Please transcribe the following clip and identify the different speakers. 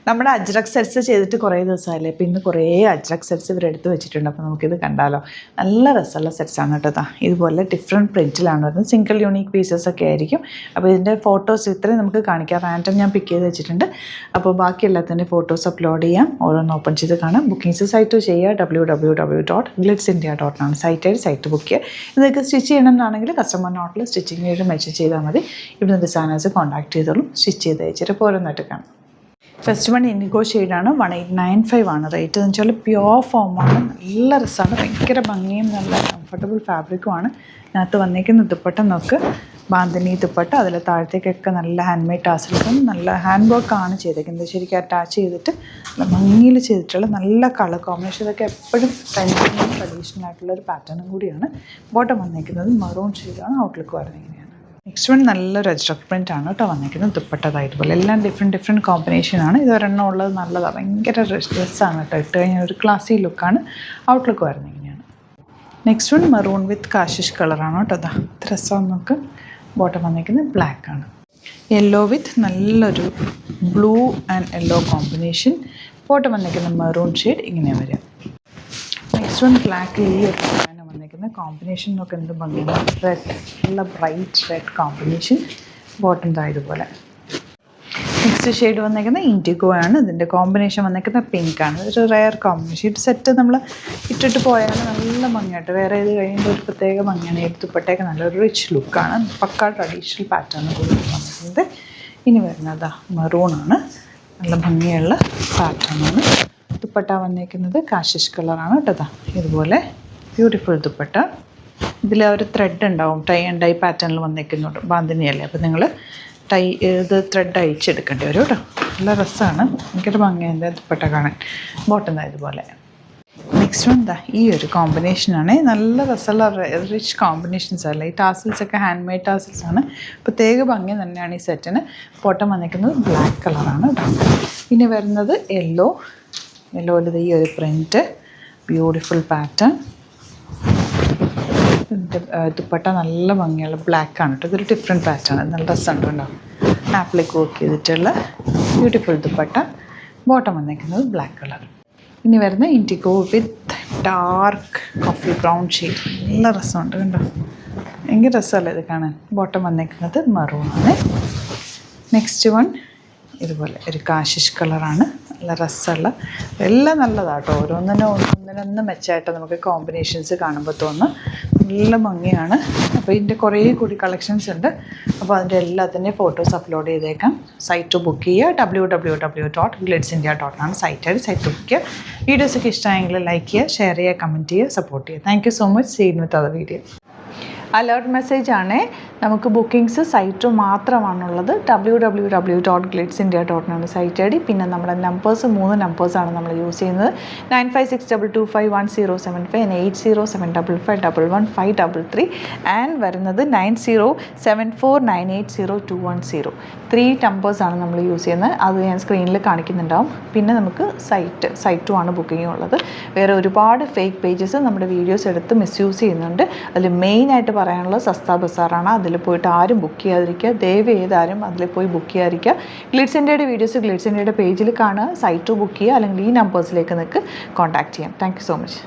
Speaker 1: നമ്മുടെ അജ്രക് സെറ്റ്സ് ചെയ്തിട്ട് കുറേ ദിവസമായില്ലേ. അപ്പോൾ ഇന്ന് കുറേ അജ്രക് സെറ്റ്സ് ഇവരെടുത്ത് വെച്ചിട്ടുണ്ട്. അപ്പോൾ നമുക്കിത് കണ്ടാലോ. നല്ല രസമുള്ള സെറ്റ്സാണ് കേട്ടോ. ഇതുപോലെ ഡിഫറെൻറ്റ് പ്രിൻറ്റിലാണ് വരുന്നത്. സിംഗിൾ യൂണീക്ക് പീസസ് ഒക്കെ ആയിരിക്കും. അപ്പോൾ ഇതിൻ്റെ ഫോട്ടോസ് ഇത്രയും നമുക്ക് കാണിക്കാം. റാൻഡം ഞാൻ പിക്ക് ചെയ്ത് വെച്ചിട്ടുണ്ട്. അപ്പോൾ ബാക്കി എല്ലാത്തിൻ്റെ ഫോട്ടോസ് അപ്ലോഡ് ചെയ്യാം. ഓരോന്ന് ഓപ്പൺ ചെയ്ത് കാണാം. ബുക്കിംഗ്സ് സൈറ്റ് ചെയ്യുക www.glitzindia.com സൈറ്റ് ബുക്ക് ചെയ്യുക. ഇതൊക്കെ സ്റ്റിച്ച് ചെയ്യണമെന്നാണെങ്കിൽ കസ്റ്റമർ നോട്ടിൽ സ്റ്റിച്ചിങ് ചെയ്ത് മെൻഷൻ ചെയ്താൽ മതി. ഇവിടുന്ന് ഡിസൈനേഴ്സ് കോൺടാക്ട് ചെയ്തോളും. സ്റ്റിച്ച് ചെയ്ത് അയച്ചിട്ട് ഓരോന്നായിട്ട് കാണാം. ഫസ്റ്റ് വൺ ഇൻഡിഗോ ഷെയ്ഡാണ്. 1895 ആണ് റേറ്റ്. എന്ന് വെച്ചാൽ പ്യുവർ ഫോമാണ്. നല്ല രസമാണ്. ഭയങ്കര ഭംഗിയും നല്ല കംഫർട്ടബിൾ ഫാബ്രിക്കുമാണ്. ഇതിനകത്ത് വന്നിരിക്കുന്ന ദുപ്പട്ട നോക്ക്. ബാന്തിനി ദുപ്പട്ട. അതിൽ താഴത്തേക്കൊക്കെ നല്ല ഹാൻഡ് മെയ്ഡ് ടാസൽസും നല്ല ഹാൻഡ് വർക്കാണ് ചെയ്തേക്കുന്നത്. ശരിക്കും അറ്റാച്ച് ചെയ്തിട്ട് നല്ല ഭംഗിയിൽ ചെയ്തിട്ടുള്ള നല്ല കളർ കോമ്പിനേഷൻ. ഇതൊക്കെ എപ്പോഴും ട്രെൻഡിങ്ങും ട്രഡീഷണൽ ആയിട്ടുള്ളൊരു പാറ്റേണും കൂടിയാണ്. ബോട്ടം വന്നിരിക്കുന്നത് മറൂൺ ഷെയ്ഡാണ്. ഔട്ട്ലുക്ക് വരുന്നത് ഇങ്ങനെയാണ്. നെക്സ്റ്റ് വൺ നല്ലൊരു അജ്രക് പ്രിൻ്റ് ആണ് കേട്ടോ വന്നിരിക്കുന്നത്. ദുപ്പട്ടതായിട്ടുപോലെ എല്ലാം ഡിഫറെൻറ്റ് കോമ്പിനേഷനാണ്. ഇത് ഒരെണ്ണം ഉള്ളത് നല്ലതാണ്. ഭയങ്കര ഡ്രസ്സാണ് കേട്ടോ. ഇട്ട് കഴിഞ്ഞാൽ ഒരു ക്ലാസി ലുക്കാണ്. ഔട്ട്ലുക്ക് വരുന്നത് ഇങ്ങനെയാണ്. നെക്സ്റ്റ് വൺ മെറൂൺ വിത്ത് കാഷിഷ് കളറാണ് കേട്ടോ. അതാ രസം നമുക്ക്. ബോട്ടം വന്നിരിക്കുന്നത് ബ്ലാക്ക് ആണ്. യെല്ലോ വിത്ത് നല്ലൊരു blue and yellow combination. Bottom വന്നിരിക്കുന്നത് മെറൂൺ ഷെയ്ഡ് ഇങ്ങനെ വരിക. നെക്സ്റ്റ് വൺ ബ്ലാക്കിൽ ഈ ഒരു വന്നിരിക്കുന്നത് കോമ്പിനേഷൻ നോക്കെ എന്ത് ഭംഗിയാണ്. റെഡ് നല്ല ബ്രൈറ്റ് റെഡ് കോമ്പിനേഷൻ. ബോട്ടം ദാ ഇതുപോലെ. നെക്സ്റ്റ് ഷെയ്ഡ് വന്നിരിക്കുന്നത് ഇൻഡിഗോ ആണ്. ഇതിൻ്റെ കോമ്പിനേഷൻ വന്നിരിക്കുന്നത് പിങ്ക് ആണ്. ഒരു റെയർ കോമ്പിനേഷൻ. ഇത് സെറ്റ് നമ്മൾ ഇട്ടിട്ട് പോയാൽ നല്ല ഭംഗിയായിട്ട് വേറെ ഇത് കഴിയുമ്പോൾ ഒരു പ്രത്യേക ഭംഗിയാണ്. എടുത്തുപട്ടേക്ക് നല്ലൊരു റിച്ച് ലുക്കാണ്. പക്ക ട്രഡീഷണൽ പാറ്റേൺ കൂടി വന്നിട്ടുണ്ട്. ഇനി വരുന്നത് മെറൂണാണ്. നല്ല ഭംഗിയുള്ള പാറ്റേണാണ്. ദുപ്പട്ട വന്നിരിക്കുന്നത് കാഷിഷ് കളറാണ് കേട്ടോ. ഇതുപോലെ ബ്യൂട്ടിഫുൾ ദുപ്പട്ട. ഇതിൽ ഒരു ത്രെഡ് ഉണ്ടാവും. ടൈ ആൻഡ് ഡൈ പാറ്റേണിൽ വന്നിരിക്കുന്നുണ്ട്. ബാന്തിനിയല്ലേ. അപ്പോൾ നിങ്ങൾ ഇത് ത്രെഡ് അയച്ചെടുക്കേണ്ടി വരും കേട്ടോ. നല്ല രസമാണ്. ഭയങ്കര ഭംഗിയുണ്ട് ദുപ്പട്ട കാണാൻ. ബോട്ടം ഇതുപോലെ. നെക്സ്റ്റ് വൺ ഈ ഒരു കോമ്പിനേഷനാണ്. നല്ല രസമുള്ള റിച്ച് കോമ്പിനേഷൻസ് അല്ല. ഈ ടാസിൽസൊക്കെ ഹാൻഡ് മെയ്ഡ് ടാസിൽസാണ്. പ്രത്യേക ഭംഗി തന്നെയാണ് ഈ സെറ്റിന്. ബോട്ടം വന്നിരിക്കുന്നത് ബ്ലാക്ക് കളറാണ് കേട്ടോ. ഇനി വരുന്നത് യെല്ലോയിൽ ഈ ഒരു പ്രിൻറ്റ്. Beautiful pattern. ദുപ്പട്ട നല്ല ഭംഗിയുള്ള ബ്ലാക്കാണ് കേട്ടോ. ഇതൊരു ഡിഫറെൻറ്റ് പാറ്റേൺ. നല്ല രസമുണ്ട് കേട്ടോ. ആപ്പിലേക്ക് വർക്ക് ചെയ്തിട്ടുള്ള ബ്യൂട്ടിഫുൾ ദുപ്പട്ട. ബോട്ടം വന്നിരിക്കുന്നത് ബ്ലാക്ക് കളർ. ഇനി വരുന്ന ഇൻഡിഗോ വിത്ത് ഡാർക്ക് കോഫി ബ്രൗൺ ഷെയ്ഡ്. നല്ല രസമുണ്ട് കണ്ടോ. ഭയങ്കര രസമല്ലേ ഇത് കാണാൻ. ബോട്ടം വന്നിരിക്കുന്നത് മറൂണാണ്. നെക്സ്റ്റ് വൺ ഇതുപോലെ ഒരു കാഷിഷ് കളറാണ്. നല്ല രസമുള്ള എല്ലാം നല്ലതാണ് കേട്ടോ. ഒന്നിനൊന്ന് മെച്ചമായിട്ട് നമുക്ക് കോമ്പിനേഷൻസ് കാണുമ്പോൾ തോന്നുന്നു. നല്ല ഭംഗിയാണ്. അപ്പോൾ ഇതിൻ്റെ കുറേ കൂടി കളക്ഷൻസ് ഉണ്ട്. അപ്പോൾ അതിൻ്റെ എല്ലാത്തിൻ്റെയും ഫോട്ടോസ് അപ്ലോഡ് ചെയ്തേക്കാം. സൈറ്റ് ബുക്ക് ചെയ്യുക. www.glitzindia.com സൈറ്റ് ബുക്ക് ചെയ്യുക. വീഡിയോസൊക്കെ ഇഷ്ടമായെങ്കിൽ ലൈക്ക് ചെയ്യുക, ഷെയർ ചെയ്യുക, കമൻറ്റ് ചെയ്യുക, സപ്പോർട്ട് ചെയ്യുക. Thank you so much. See you with other video. Alert message ആണ്. നമുക്ക് ബുക്കിംഗ്സ് സൈറ്റ് മാത്രമാണുള്ളത്. www.glitzindia.com site I D. പിന്നെ നമ്മുടെ നമ്പേഴ്സ് 3 നമ്പേഴ്സാണ് നമ്മൾ യൂസ് ചെയ്യുന്നത്. 9562251075 and 8075551153 ആൻഡ് വരുന്നത് 9074980210. 3 നമ്പേഴ്സാണ് നമ്മൾ യൂസ് ചെയ്യുന്നത്. അത് ഞാൻ സ്ക്രീനിൽ കാണിക്കുന്നുണ്ടാവും. പിന്നെ നമുക്ക് സൈറ്റും ആണ് ബുക്കിംഗ് ഉള്ളത്. വേറെ ഒരുപാട് ഫേക്ക് പേജസ് നമ്മുടെ വീഡിയോസ് എടുത്ത് മിസ്യൂസ് ചെയ്യുന്നുണ്ട്. അതിൽ മെയിനായിട്ട് പറയാനുള്ളത് സസ്ത ബസാറാണ്. അതിൽ പോയിട്ട് ആരും ബുക്ക് ചെയ്യാതിരിക്കുക. ദയവ് ചെയ്താരും അതിൽ പോയി ബുക്ക് ചെയ്യാതിരിക്കുക. ഗ്ലിറ്റ്സ് ഇന്ത്യയുടെ വീഡിയോസ് ഗ്ലിറ്റ്സ് ഇന്ത്യയുടെ പേജിൽ കാണുക. സൈറ്റ് ബുക്ക് ചെയ്യുക. അല്ലെങ്കിൽ ഈ നമ്പേഴ്സിലേക്ക് നിങ്ങൾക്ക് കോൺടാക്ട് ചെയ്യാം. Thank you so much.